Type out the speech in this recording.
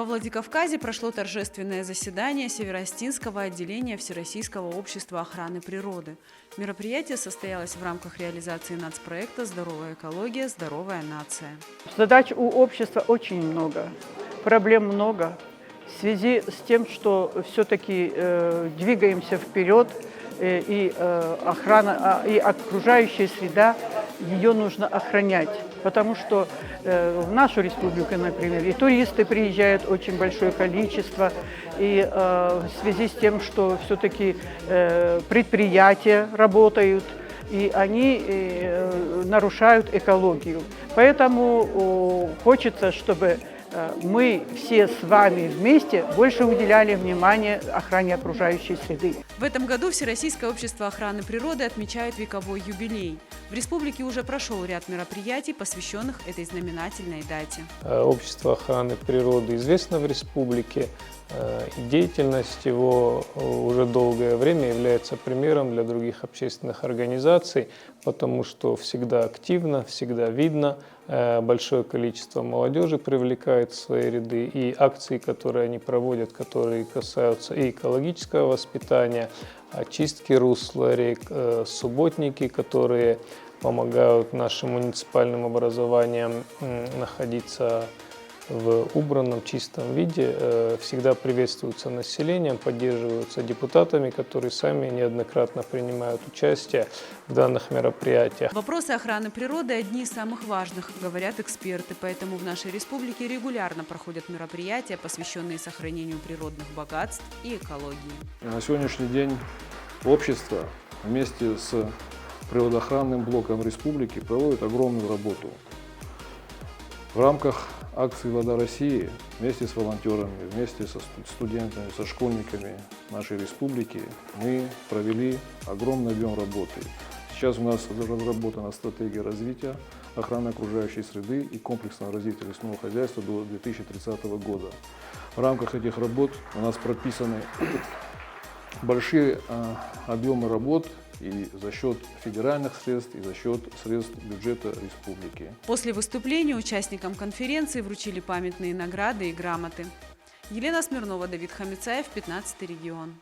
Во Владикавказе прошло торжественное заседание Северо-Остинского отделения Всероссийского общества охраны природы. Мероприятие состоялось в рамках реализации нацпроекта «Здоровая экология. Здоровая нация». Задач у общества очень много, проблем много. В связи с тем, что все-таки двигаемся вперед, и охрана, и окружающая среда, ее нужно охранять. Потому что в нашу республику, например, и туристы приезжают очень большое количество, и в связи с тем, что все-таки предприятия работают, и они нарушают экологию. Поэтому хочется, чтобы мы все с вами вместе больше уделяли внимание охране окружающей среды. В этом году Всероссийское общество охраны природы отмечает вековой юбилей. В республике уже прошел ряд мероприятий, посвященных этой знаменательной дате. Общество охраны природы известно в республике. Деятельность его уже долгое время является примером для других общественных организаций, потому что всегда активно, всегда видно, большое количество молодежи привлекает в свои ряды, и акции, которые они проводят, которые касаются и экологического воспитания, очистки русла рек, субботники, которые помогают нашим муниципальным образованиям находиться в убранном, чистом виде, всегда приветствуются населением, поддерживаются депутатами, которые сами неоднократно принимают участие в данных мероприятиях. Вопросы охраны природы – одни из самых важных, говорят эксперты, поэтому в нашей республике регулярно проходят мероприятия, посвященные сохранению природных богатств и экологии. На сегодняшний день общество вместе с природоохранным блоком республики проводит огромную работу. В рамках акции «Вода России» вместе с волонтерами, вместе со студентами, со школьниками нашей республики мы провели огромный объем работы. Сейчас у нас разработана стратегия развития охраны окружающей среды и комплексного развития лесного хозяйства до 2030 года. В рамках этих работ у нас прописаны большие объемы работ и за счет федеральных средств, и за счет средств бюджета республики. После выступления участникам конференции вручили памятные награды и грамоты. Елена Смирнова, Давид Хамицаев, 15-й регион.